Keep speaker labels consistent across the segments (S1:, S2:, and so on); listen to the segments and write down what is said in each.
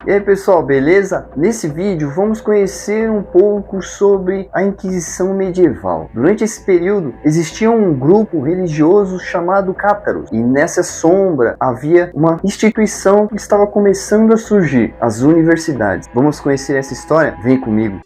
S1: E aí pessoal, beleza? Nesse vídeo vamos conhecer um pouco sobre a Inquisição medieval. Durante esse período existia um grupo religioso chamado cátaros, e nessa sombra havia uma instituição que estava começando a surgir, as universidades. Vamos conhecer essa história? Vem comigo!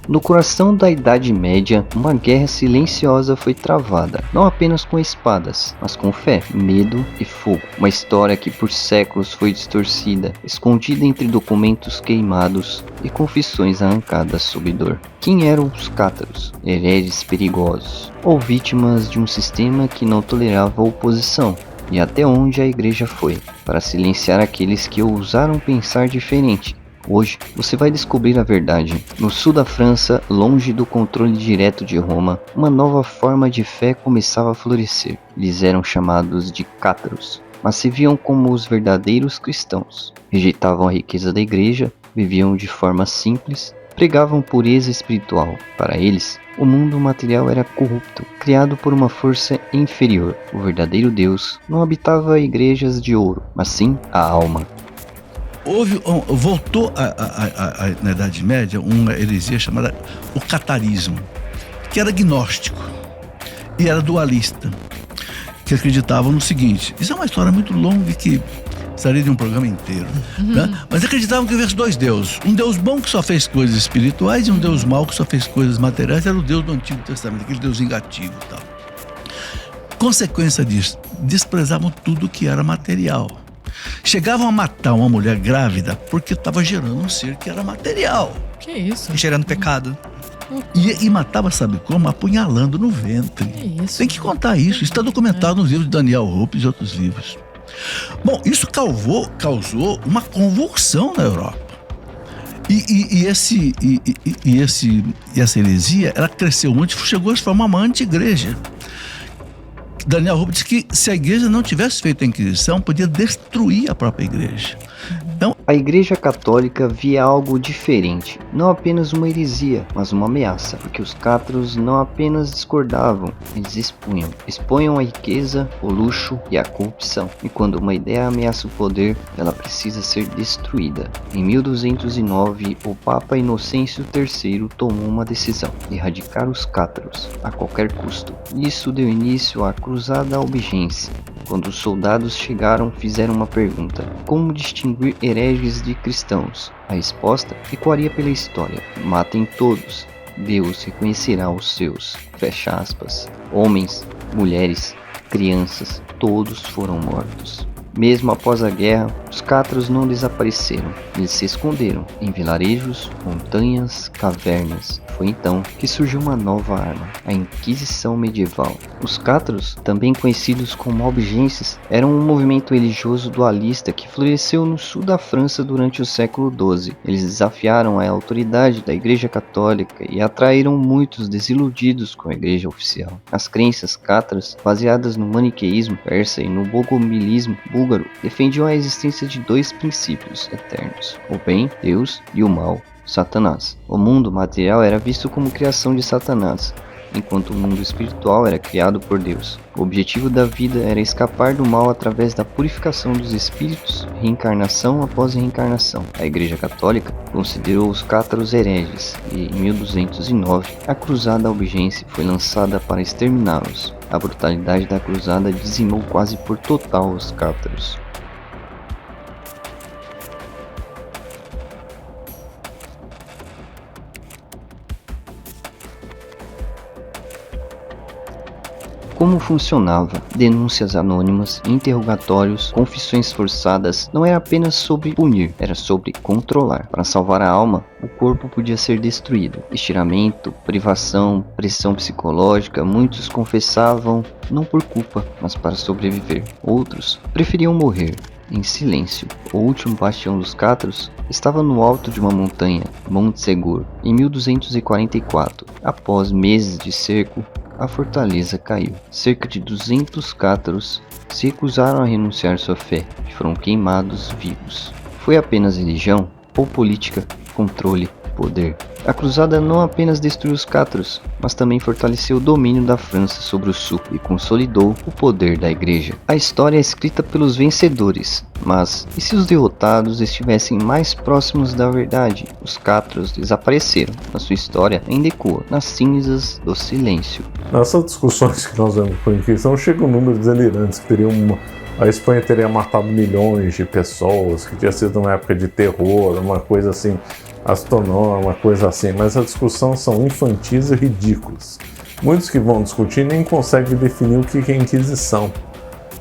S2: No coração da Idade Média, uma guerra silenciosa foi travada, não apenas com espadas, mas com fé, medo e fogo. Uma história que por séculos foi distorcida, escondida entre documentos queimados e confissões arrancadas sob dor. Quem eram os cátaros? Hereges perigosos, ou vítimas de um sistema que não tolerava oposição? E até onde a igreja foi, para silenciar aqueles que ousaram pensar diferente? Hoje você vai descobrir a verdade. No sul da França, longe do controle direto de Roma, uma nova forma de fé começava a florescer. Eles eram chamados de cátaros, mas se viam como os verdadeiros cristãos. Rejeitavam a riqueza da igreja, viviam de forma simples, pregavam pureza espiritual. Para eles, o mundo material era corrupto, criado por uma força inferior. O verdadeiro Deus não habitava igrejas de ouro, mas sim a alma.
S3: Voltou na Idade Média uma heresia chamada o catarismo, que era gnóstico e era dualista, que acreditavam no seguinte: isso é uma história muito longa que precisaria de um programa inteiro, né? Mas acreditavam que havia dois deuses, um Deus bom que só fez coisas espirituais e um Deus mau que só fez coisas materiais. Era o Deus do Antigo Testamento, aquele Deus vingativo e tal. Consequência disso, desprezavam tudo que era material. Chegavam a matar uma mulher grávida porque estava gerando um ser que era material.
S4: Que isso?
S5: Gerando pecado.
S3: E matava, sabe como? Apunhalando no ventre.
S4: Que isso?
S3: Tem que contar isso. Isso está documentado nos livros de Daniel Hope e outros livros. Bom, isso causou uma convulsão na Europa. E essa heresia, ela cresceu muito, chegou a se formar uma anti-igreja. Daniel Hope diz que se a igreja não tivesse feito a Inquisição, podia destruir a própria igreja. Então,
S2: a Igreja Católica via algo diferente, não apenas uma heresia, mas uma ameaça, porque os cátaros não apenas discordavam, eles expunham a riqueza, o luxo e a corrupção. E quando uma ideia ameaça o poder, ela precisa ser destruída. Em 1209, o Papa Inocêncio III tomou uma decisão: erradicar os cátaros a qualquer custo. Isso deu início à Cruzada Albigense. Quando os soldados chegaram, fizeram uma pergunta: como distinguir hereges de cristãos? A resposta ecoaria pela história: matem todos, Deus reconhecerá os seus. Fecha aspas. Homens, mulheres, crianças, todos foram mortos. Mesmo após a guerra, os cátaros não desapareceram. Eles se esconderam em vilarejos, montanhas, cavernas. Foi então que surgiu uma nova arma, a Inquisição medieval. Os cátaros, também conhecidos como albigenses, eram um movimento religioso dualista que floresceu no sul da França durante o século XII. Eles desafiaram a autoridade da Igreja Católica e atraíram muitos desiludidos com a Igreja oficial. As crenças cátaras, baseadas no maniqueísmo persa e no bogomilismo búlgaro, defendiam a existência de dois princípios eternos: o bem, Deus, e o mal, Satanás. O mundo material era visto como criação de Satanás, enquanto o mundo espiritual era criado por Deus. O objetivo da vida era escapar do mal através da purificação dos espíritos, reencarnação após reencarnação. A Igreja Católica considerou os cátaros hereges e, em 1209, a Cruzada Albigense foi lançada para exterminá-los. A brutalidade da cruzada dizimou quase por total os cátaros. Como funcionava? Denúncias anônimas, interrogatórios, confissões forçadas. Não era apenas sobre punir, era sobre controlar. Para salvar a alma, o corpo podia ser destruído. Estiramento, privação, pressão psicológica. Muitos confessavam não por culpa, mas para sobreviver. Outros preferiam morrer em silêncio. O último bastião dos Cátaros estava no alto de uma montanha, Monte Segur, em 1244. Após meses de cerco, a fortaleza caiu. Cerca de 200 cátaros se recusaram a renunciar sua fé e foram queimados vivos. Foi apenas religião ou política, controle, poder? A cruzada não apenas destruiu os cátaros, mas também fortaleceu o domínio da França sobre o sul e consolidou o poder da igreja. A história é escrita pelos vencedores, mas e se os derrotados estivessem mais próximos da verdade? Os cátaros desapareceram, mas sua história ainda ecoa nas cinzas do silêncio.
S4: Nessas discussões que nós vemos com a Inquisição, chegam números delirantes, que a Espanha teria matado milhões de pessoas, que tinha sido uma época de terror, uma coisa assim, astronômica, uma coisa assim, mas as discussões são infantis e ridículas. Muitos que vão discutir nem conseguem definir o que é Inquisição.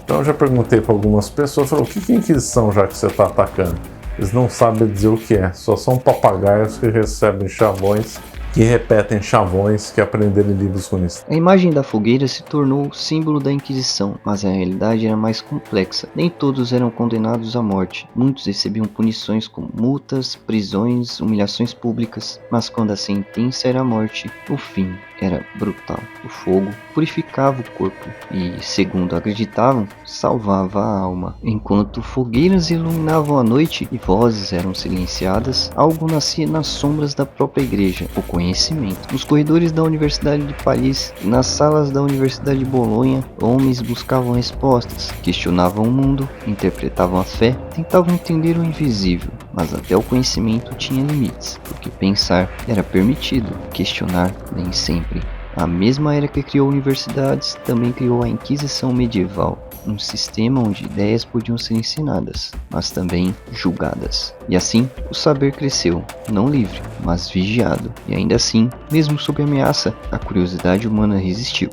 S4: Então eu já perguntei para algumas pessoas, o que é Inquisição, já que você está atacando? Eles não sabem dizer o que é, só são papagaios que recebem chavões, que repetem chavões que aprenderam em livros ruins.
S2: A imagem da fogueira se tornou o símbolo da Inquisição, mas a realidade era mais complexa. Nem todos eram condenados à morte. Muitos recebiam punições como multas, prisões, humilhações públicas. Mas quando a sentença era a morte, o fim era brutal. O fogo purificava o corpo e, segundo acreditavam, salvava a alma. Enquanto fogueiras iluminavam a noite e vozes eram silenciadas, algo nascia nas sombras da própria igreja: o conhecimento. Nos corredores da Universidade de Paris, nas salas da Universidade de Bolonha, homens buscavam respostas, questionavam o mundo, interpretavam a fé, tentavam entender o invisível. Mas até o conhecimento tinha limites, porque pensar era permitido, questionar nem sempre. A mesma era que criou universidades também criou a Inquisição medieval, um sistema onde ideias podiam ser ensinadas, mas também julgadas. E assim, o saber cresceu, não livre, mas vigiado. E ainda assim, mesmo sob ameaça, a curiosidade humana resistiu.